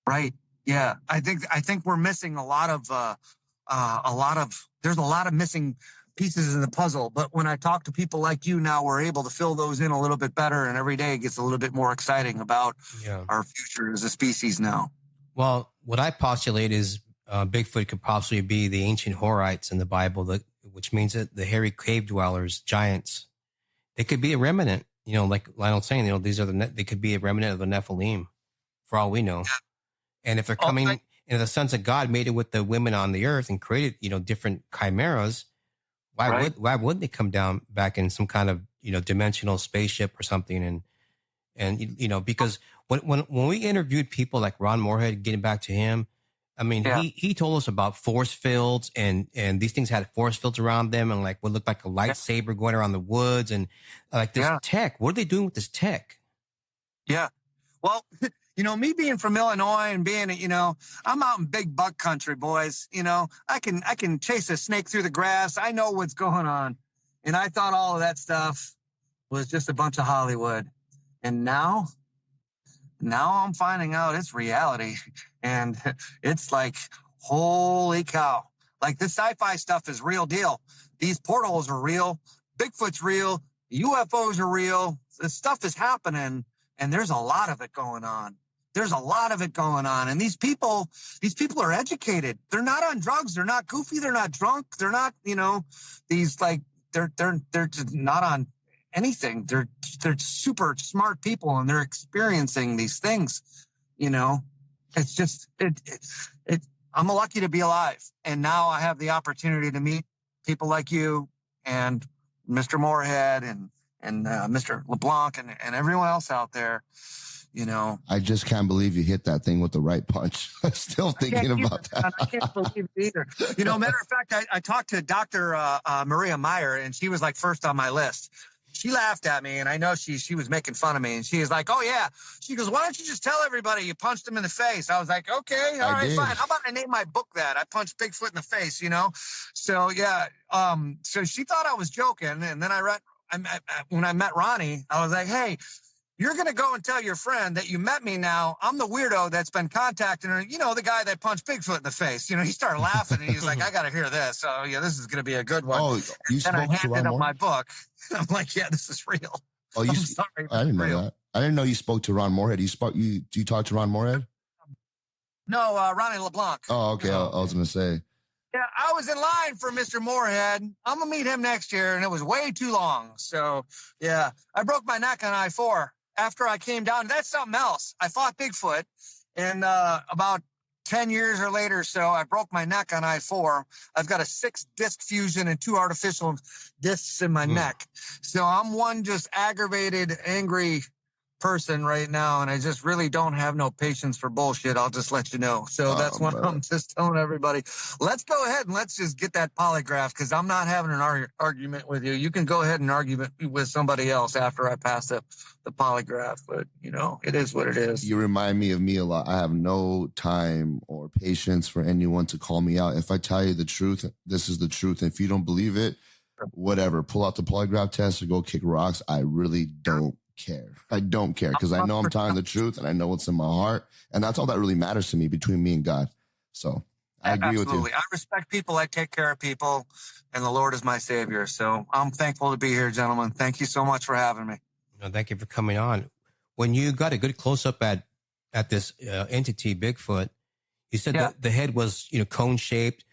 Right. Yeah. I think we're missing a lot of there's a lot of missing pieces in the puzzle. But when I talk to people like you now, we're able to fill those in a little bit better. And every day it gets a little bit more exciting about our future as a species now. Well, what I postulate is Bigfoot could possibly be the ancient Horites in the Bible, which means that the hairy cave dwellers, giants, they could be a remnant. Like Lionel's saying, these are they could be a remnant of the Nephilim, for all we know. And if they're coming, the sons of God made it with the women on the earth and created, different chimeras, why wouldn't they come down back in some kind of dimensional spaceship or something? And because when we interviewed people like Ron Moorhead, getting back to him. I mean, he told us about force fields and these things had force fields around them and like what looked like a lightsaber going around the woods and like this tech. What are they doing with this tech? Yeah. Well, me being from Illinois and being, I'm out in big buck country, boys. I can chase a snake through the grass. I know what's going on. And I thought all of that stuff was just a bunch of Hollywood. And now I'm finding out it's reality. And it's like, holy cow. Like this sci-fi stuff is real deal. These portals are real. Bigfoot's real. UFOs are real. This stuff is happening. And there's a lot of it going on. And these people are educated. They're not on drugs. They're not goofy. They're not drunk. They're not, these like, they're just not on anything. They're super smart people and they're experiencing these things, It's just, I'm lucky to be alive. And now I have the opportunity to meet people like you and Mr. Moorhead and Mr. LeBlanc and everyone else out there. you know. I just can't believe you hit that thing with the right punch. I'm still thinking about that. I can't believe it either. You know, matter of fact, I talked to Dr. Maria Meyer, and she was like first on my list. She laughed at me, and I know she was making fun of me, and she was like, "Oh yeah." She goes, "Why don't you just tell everybody you punched him in the face?" I was like, "Okay, all right, fine. How about I name my book that? I punched Bigfoot in the face," you know? So yeah, so she thought I was joking, and then when I met Ronnie, I was like, "Hey, you're going to go and tell your friend that you met me now. I'm the weirdo that's been contacting her. You know, the guy that punched Bigfoot in the face." You know, he started laughing, and he was like, "I got to hear this. So, yeah, this is going to be a good one." Oh, you and I spoke to handed Ron him Moore? my book. I'm like, "Yeah, this is real." Oh, I'm sorry. I didn't know real. that. I didn't know you spoke to Ron Moorhead. Do you talk to Ron Moorhead? No, Ronnie LeBlanc. Oh, okay. I was going to say. Yeah, I was in line for Mr. Moorhead. I'm going to meet him next year, and it was way too long. So, yeah, I broke my neck on I-4 after I came down. That's something else. I fought Bigfoot, and about 10 years or later, so I broke my neck on I-4. I've got a 6-disc fusion and 2 artificial discs in my neck. So I'm one just aggravated, angry person right now, and I just really don't have no patience for bullshit. I'll just let you know. So that's what I'm just telling everybody. Let's go ahead and let's just get that polygraph, because I'm not having an argument with you. You can go ahead and argue with somebody else after I pass the polygraph, but you know, it is what it is. You remind me of me a lot. I have no time or patience for anyone to call me out. If I tell you the truth, this is the truth. And if you don't believe it, whatever, pull out the polygraph test or go kick rocks. I really don't care. I don't care, because I know I'm telling the truth and I know what's in my heart, and that's all that really matters to me between me and God. So I agree with you. I respect people. I take care of people, and the Lord is my savior. So I'm thankful to be here, gentlemen. Thank you so much for having me. No, thank you for coming on. When you got a good close up at this entity, Bigfoot, you said that the head was, you know, cone shaped.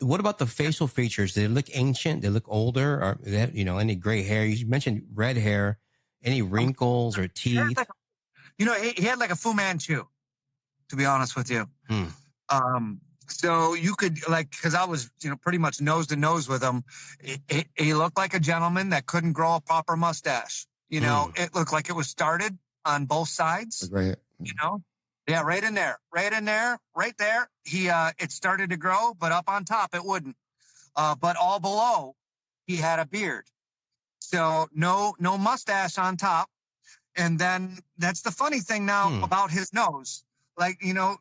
What about the facial features? Did it look ancient? Did it look older? Or you know, any gray hair? You mentioned red hair. Any wrinkles or teeth? You know, he had like a Fu Manchu, to be honest with you. So you could, like, because I was, you know, pretty much nose to nose with him. He looked like a gentleman that couldn't grow a proper mustache. You know, it looked like it was started on both sides. Right. You know, yeah, right in there, right there. It started to grow, but up on top it wouldn't. But all below, he had a beard. So no mustache on top. And then that's the funny thing now about his nose. Like, you know,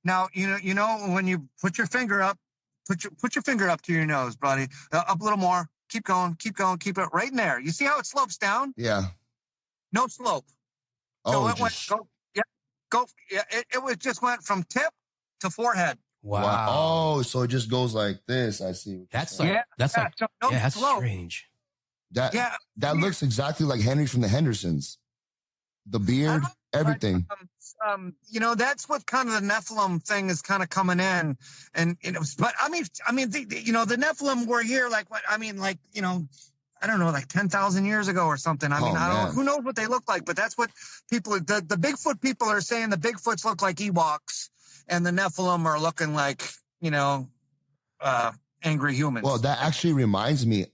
now, you know, when you put your finger up, put your finger up to your nose, buddy. Up a little more. Keep going. Keep it right in there. You see how it slopes down? Yeah. No slope. So it went from tip to forehead. Wow. Oh, so it just goes like this. I see. That's so that's slope. strange. That looks exactly like Henry from the Hendersons. The beard, everything. You know, that's what kind of the Nephilim thing is kind of coming in, and you know, but I mean, you know, the Nephilim were here, like what I mean, like, you know, I don't know, like 10,000 years ago or something. I mean, I don't know, who knows what they look like, but that's what people, the Bigfoot people are saying. The Bigfoots look like Ewoks, and the Nephilim are looking like, you know, angry humans. Well, that actually reminds me, you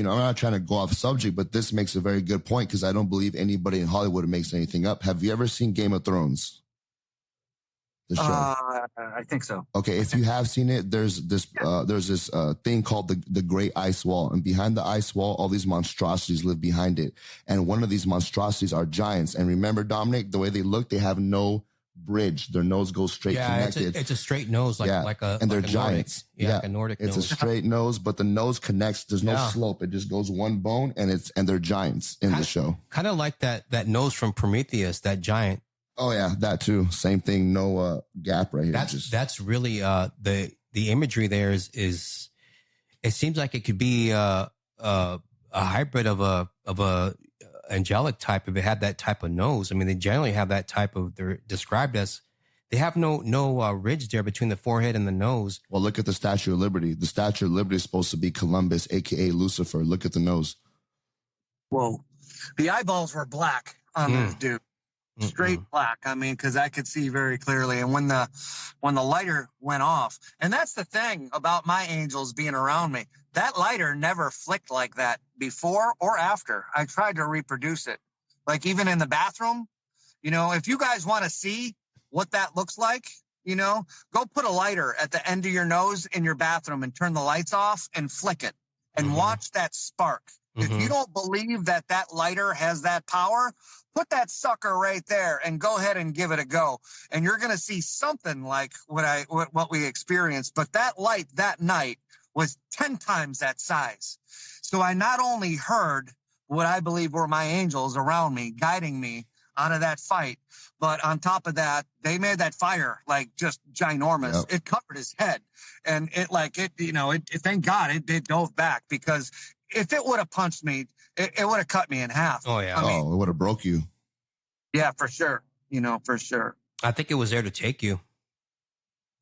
know, I'm not trying to go off subject, but this makes a very good point, because I don't believe anybody in Hollywood makes anything up. Have you ever seen Game of Thrones? The show? I think so. Okay, if you have seen it, there's this thing called the Great Ice Wall, and behind the ice wall, all these monstrosities live behind it. And one of these monstrosities are giants. And remember, Dominic, the way they look, they have no bridge. Their nose goes straight connected. It's a straight nose, and they're giants. Nordic, like a Nordic it's nose. A straight nose, but the nose connects. There's no slope. It just goes one bone, and they're giants in the show. Kind of like that nose from Prometheus, that giant. Oh yeah, that too. Same thing. No gap right here. That's really the imagery there is. It seems like it could be a hybrid of a angelic type if it had that type of nose. I mean, they generally have that type of. They're described as they have no ridge there between the forehead and the nose. Well, look at the Statue of Liberty. The Statue of Liberty is supposed to be Columbus, aka Lucifer. Look at the nose. Whoa, the eyeballs were black on this dude. Straight black. I mean, because I could see very clearly. And when the lighter went off, and that's the thing about my angels being around me, that lighter never flicked like that before or after. I tried to reproduce it, like even in the bathroom. You know, if you guys want to see what that looks like, you know, go put a lighter at the end of your nose in your bathroom and turn the lights off and flick it and watch that spark. If you don't believe that that lighter has that power, put that sucker right there and go ahead and give it a go. And you're going to see something like what we experienced. But that light that night was 10 times that size. So I not only heard what I believe were my angels around me, guiding me out of that fight, but on top of that, they made that fire like just ginormous. Yep. It covered his head, and thank God it dove back, because if it would have punched me, it would have cut me in half. Oh, yeah. I mean, it would have broke you. yeah, for sure. You know, for sure. I think it was there to take you.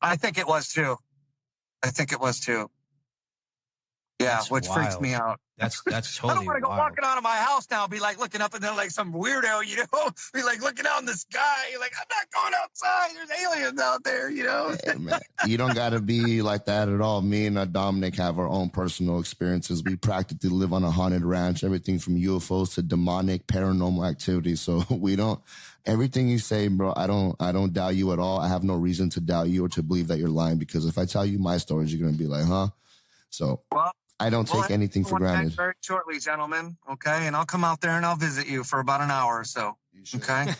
I think it was too. Yeah, That's which freaks wild. me out. That's I totally don't want to go wild. walking out of my house now, be like looking up and then like some weirdo, you know, be like looking out in the sky. Like, I'm not going outside. There's aliens out there, you know. Hey, man, you don't got to be like that at all. Me and Dominic have our own personal experiences. We practically live on a haunted ranch, everything from UFOs to demonic paranormal activity. So we don't, everything you say, bro, I don't doubt you at all. I have no reason to doubt you or to believe that you're lying, because if I tell you my stories, you're going to be like, huh? So I don't take anything for granted. Very shortly, gentlemen. Okay. And I'll come out there and I'll visit you for about an hour or so. Okay.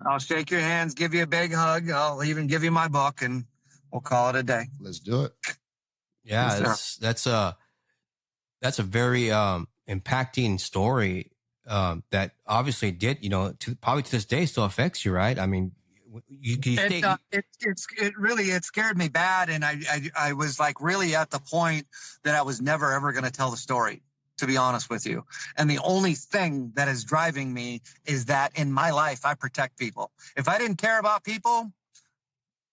I'll shake your hands, give you a big hug. I'll even give you my book, and we'll call it a day. Let's do it. Yeah, Yes, that's a very impacting story that obviously did, you know, probably to this day still affects you, right? I mean, it scared me bad, and I was like really at the point that I was never ever going to tell the story, to be honest with you. And the only thing that is driving me is that in my life I protect people. If I didn't care about people,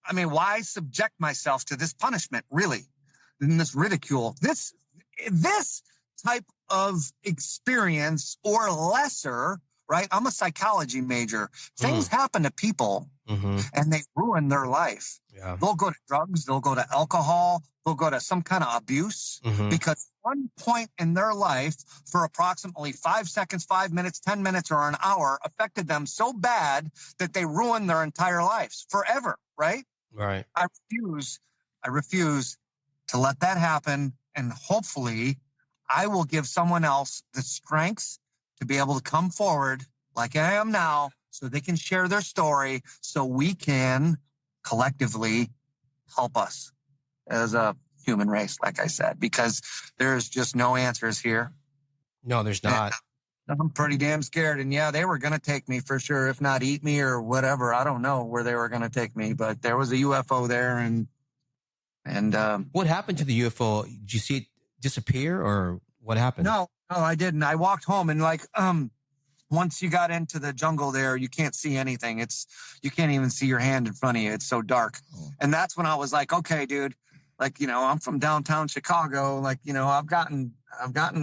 I mean, why subject myself to this punishment, really, and this ridicule? This type of experience or lesser, right? I'm a psychology major. Things happen to people and they ruin their life. Yeah. They'll go to drugs, they'll go to alcohol, they'll go to some kind of abuse because one point in their life for approximately 5 seconds, 5 minutes, 10 minutes, or an hour affected them so bad that they ruined their entire lives forever, right? Right. I refuse to let that happen. And hopefully I will give someone else the strength to be able to come forward like I am now, so they can share their story, so we can collectively help us as a human race, like I said, because there's just no answers here. No, there's not. And I'm pretty damn scared. And yeah, they were going to take me for sure, if not eat me or whatever. I don't know where they were going to take me, but there was a UFO there. And what happened to the UFO? Did you see it disappear, or what happened? No, I didn't. I walked home, and like, once you got into the jungle there, you can't see anything. You can't even see your hand in front of you. It's so dark. And that's when I was like, okay, dude, like, you know, I'm from downtown Chicago. Like, you know, I've gotten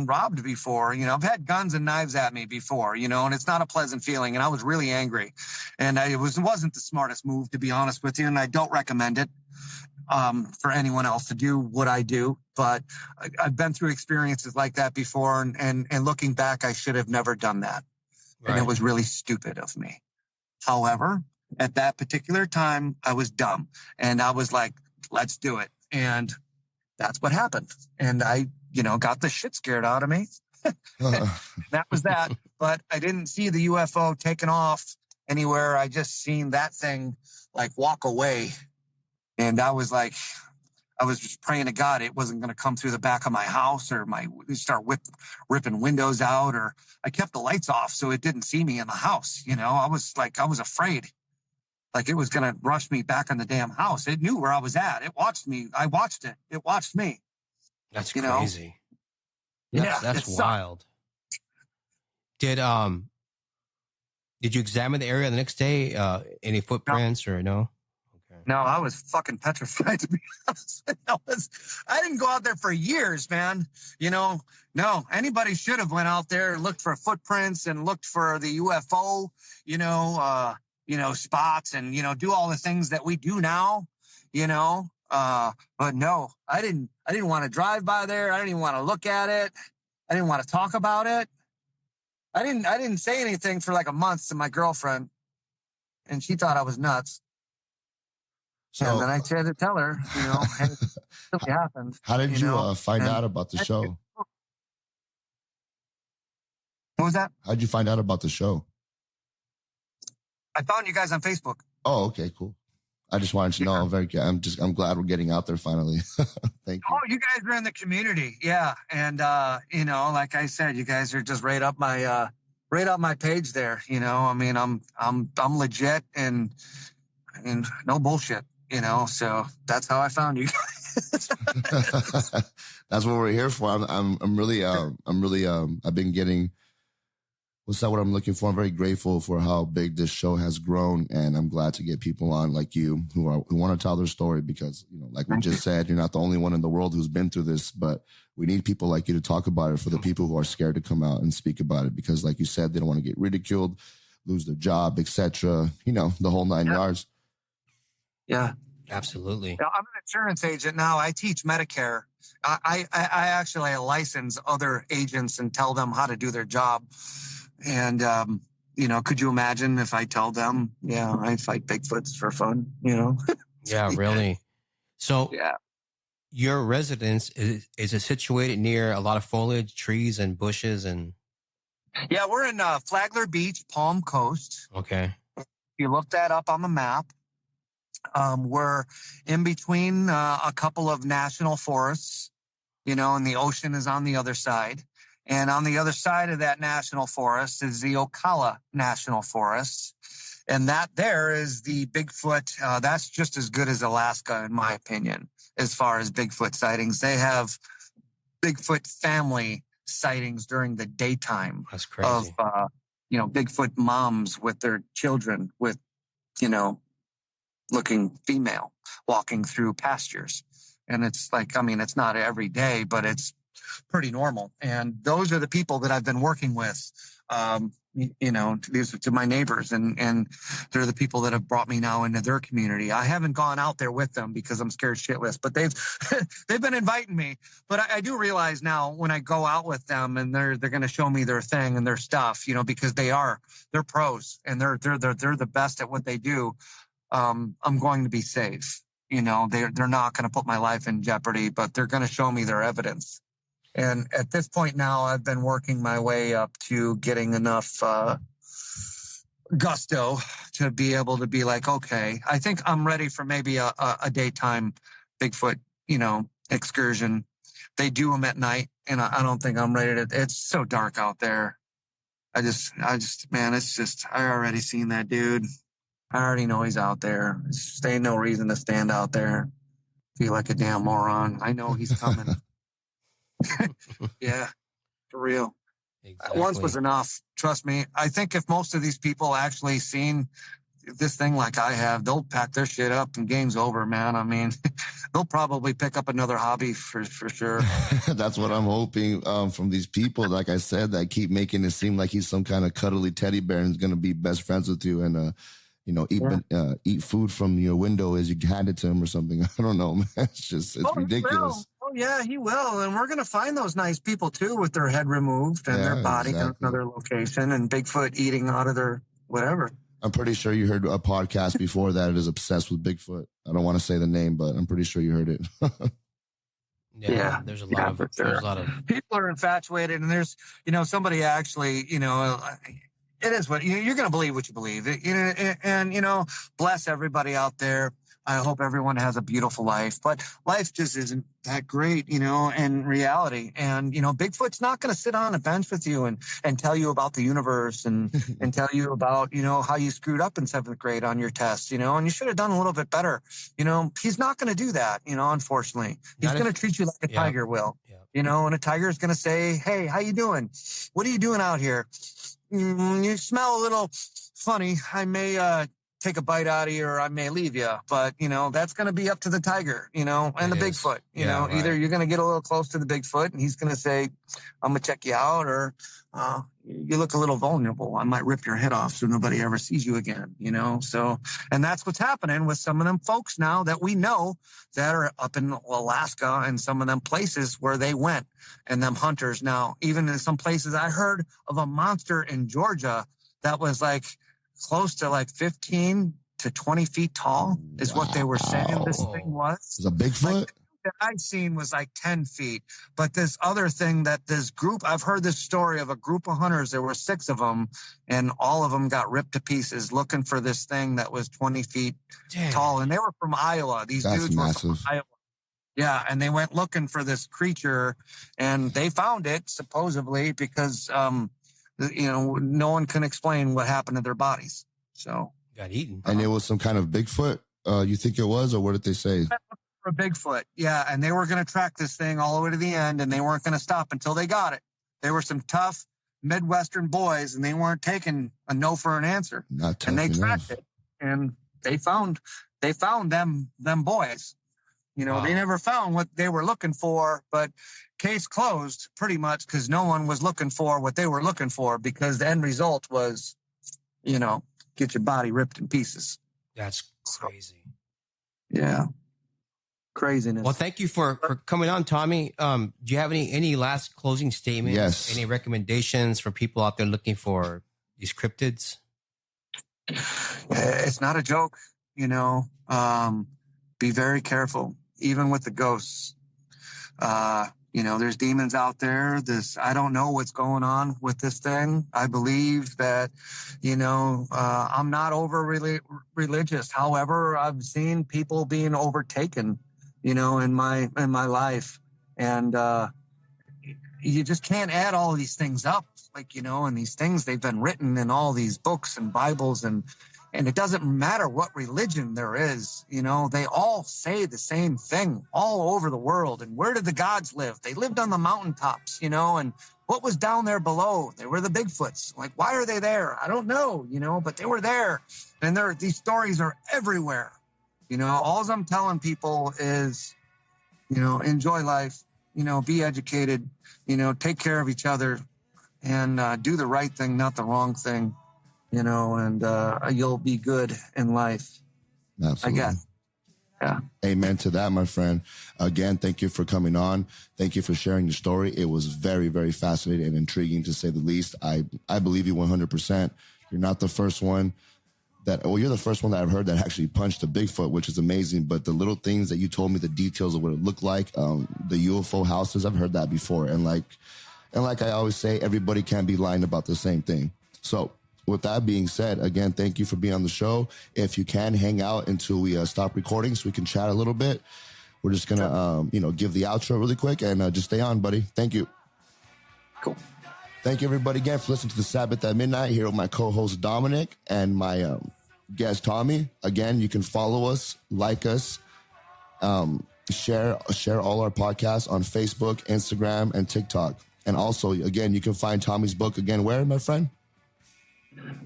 robbed before, you know, I've had guns and knives at me before, you know, and it's not a pleasant feeling. And I was really angry, and it wasn't the smartest move, to be honest with you. And I don't recommend it for anyone else to do what I do, but I've been through experiences like that before. And looking back, I should have never done that. Right. And it was really stupid of me. However, at that particular time, I was dumb, and I was like, let's do it. And that's what happened. And I, you know, got the shit scared out of me. That was that. But I didn't see the UFO taking off anywhere. I just seen that thing like walk away. And I was like, I was just praying to God it wasn't going to come through the back of my house or start ripping windows out, or I kept the lights off so it didn't see me in the house. You know, I was afraid, like it was going to rush me back in the damn house. It knew where I was at. It watched me. I watched it. It watched me. That's crazy. That's wild. Did you examine the area the next day? Any footprints or no? No, I was fucking petrified, to be honest. I didn't go out there for years, man. You know, no, anybody should have went out there and looked for footprints and looked for the UFO, spots, and, you know, do all the things that we do now, you know. But no, I didn't want to drive by there. I didn't even want to look at it. I didn't want to talk about it. I didn't say anything for like a month to my girlfriend. and she thought I was nuts. So, and then I had to tell her, hey, it really happened. how did you find and out about the show? What was that? How did you find out about the show? I found you guys on Facebook. Oh, okay, cool. I just wanted to know. I'm glad we're getting out there finally. Thank you. Oh, you guys are in the community. Yeah. And, like I said, you guys are just right up my page there. I mean, I'm legit and no bullshit, so that's how I found you. That's what we're here for. I've been getting, what's that what I'm looking for? I'm very grateful for how big this show has grown, and I'm glad to get people on like you who want to tell their story because, like we just said, you're not the only one in the world who's been through this, but we need people like you to talk about it for the people who are scared to come out and speak about it because like you said, they don't want to get ridiculed, lose their job, etc. The whole 9 yards. Yeah. Absolutely. I'm an insurance agent now. I teach Medicare. I actually license other agents and tell them how to do their job. And, could you imagine if I tell them, I fight Bigfoots for fun, Yeah, really. So yeah. Your residence, is it situated near a lot of foliage, trees and bushes and? Yeah, we're in Flagler Beach, Palm Coast. Okay. You look that up on the map. We're in between a couple of national forests, and the ocean is on the other side. And on the other side of that national forest is the Ocala National Forest. And that there is the Bigfoot. That's just as good as Alaska, in my opinion, as far as Bigfoot sightings. They have Bigfoot family sightings during the daytime. That's crazy. Of, Bigfoot moms with their children with, looking female walking through pastures. And it's like, it's not every day, but it's pretty normal. And those are the people that I've been working with, these are to my neighbors and they're the people that have brought me now into their community. I haven't gone out there with them because I'm scared shitless, but they've been inviting me. But I do realize now when I go out with them and they're going to show me their thing and their stuff, because they're pros and they're the best at what they do. I'm going to be safe. They're not going to put my life in jeopardy, but they're going to show me their evidence. And at this point now, I've been working my way up to getting enough gusto to be able to be like, okay, I think I'm ready for maybe a daytime Bigfoot, excursion. They do them at night, and I don't think I'm ready to. It's so dark out there. I just, man, I already seen that dude. I already know he's out there. There ain't no reason to stand out there, feel like a damn moron. I know he's coming. Yeah, for real. Exactly. Once was enough. Trust me. I think if most of these people actually seen this thing like I have, they'll pack their shit up and game's over, man. They'll probably pick up another hobby for sure. That's what I'm hoping from these people, like I said, that keep making it seem like he's some kind of cuddly teddy bear and is going to be best friends with you and, eat food from your window as you hand it to him or something. I don't know, man. It's ridiculous. Oh, yeah, he will. And we're going to find those nice people, too, with their head removed and their body in another location and Bigfoot eating out of their whatever. I'm pretty sure you heard a podcast before that is obsessed with Bigfoot. I don't want to say the name, but I'm pretty sure you heard it. Yeah, there's a lot of people are infatuated, and there's somebody actually it is what you're going to believe what you believe, and bless everybody out there. I hope everyone has a beautiful life, but life just isn't that great, in reality. And, Bigfoot's not going to sit on a bench with you and tell you about the universe and tell you about, how you screwed up in 7th grade on your test, and you should have done a little bit better. He's not going to do that, unfortunately. He's going to treat you like a tiger will, and a tiger is going to say, hey, how you doing? What are you doing out here? You smell a little funny. I may, take a bite out of you or I may leave you, but that's going to be up to the tiger, and the Bigfoot, either you're going to get a little close to the Bigfoot and he's going to say, I'm going to check you out, or, you look a little vulnerable. I might rip your head off so nobody ever sees you again, so, and that's what's happening with some of them folks now that we know that are up in Alaska and some of them places where they went, and them hunters now, even in some places I heard of a monster in Georgia that was like close to like 15 to 20 feet tall is what they were saying this thing was. It's a Bigfoot? Like, that I've seen was like 10 feet. But this other thing that this group, I've heard this story of a group of hunters. There were 6 of them, and all of them got ripped to pieces looking for this thing that was 20 feet tall. And they were from Iowa. These dudes massive. were from Iowa. Yeah, and they went looking for this creature, and they found it, supposedly, because, no one can explain what happened to their bodies. So got eaten. And it was some kind of Bigfoot, you think it was, or what did they say? A Bigfoot, yeah, and they were going to track this thing all the way to the end, and they weren't going to stop until they got it. They were some tough Midwestern boys, and they weren't taking a no for an answer. Not tough and they enough. tracked it, and they found them boys. Wow. They never found what they were looking for, but case closed pretty much because no one was looking for what they were looking for, because the end result was, get your body ripped in pieces. That's crazy. Yeah. Craziness. Well, thank you for coming on, Tommy. Do you have any last closing statements? Yes. Any recommendations for people out there looking for these cryptids? It's not a joke, be very careful, even with the ghosts. There's demons out there. I don't know what's going on with this thing. I believe that, I'm not over religious. However, I've seen people being overtaken, in my life. And, you just can't add all of these things up, and these things, they've been written in all these books and Bibles, and it doesn't matter what religion there is, they all say the same thing all over the world. And where did the gods live? They lived on the mountaintops, and what was down there below? They were the Bigfoots. Like, why are they there? I don't know, but they were there. And these stories are everywhere. All I'm telling people is, enjoy life, be educated, take care of each other, and do the right thing, not the wrong thing. And you'll be good in life. Absolutely. I guess. Yeah. Amen to that, my friend. Again, thank you for coming on. Thank you for sharing your story. It was very, very fascinating and intriguing, to say the least. I believe you 100%. You're not the first one you're the first one that I've heard that actually punched a Bigfoot, which is amazing. But the little things that you told me, the details of what it looked like, the UFO houses, I've heard that before. And like I always say, everybody can't be lying about the same thing. So with that being said, again, thank you for being on the show. If you can hang out until we stop recording so we can chat a little bit, we're just going to, give the outro really quick and just stay on, buddy. Thank you. Cool. Thank you, everybody, again, for listening to the Sabbath at Midnight here with my co-host Dominic and my guest Tommy. Again, you can follow us, like us, share all our podcasts on Facebook, Instagram, and TikTok. And also, again, you can find Tommy's book again where, my friend?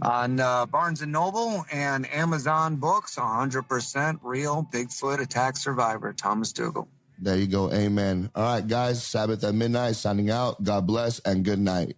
On Barnes & Noble and Amazon Books, 100% real Bigfoot attack survivor, Thomas Dougal. There you go. Amen. All right, guys. Sabbath at Midnight signing out. God bless and good night.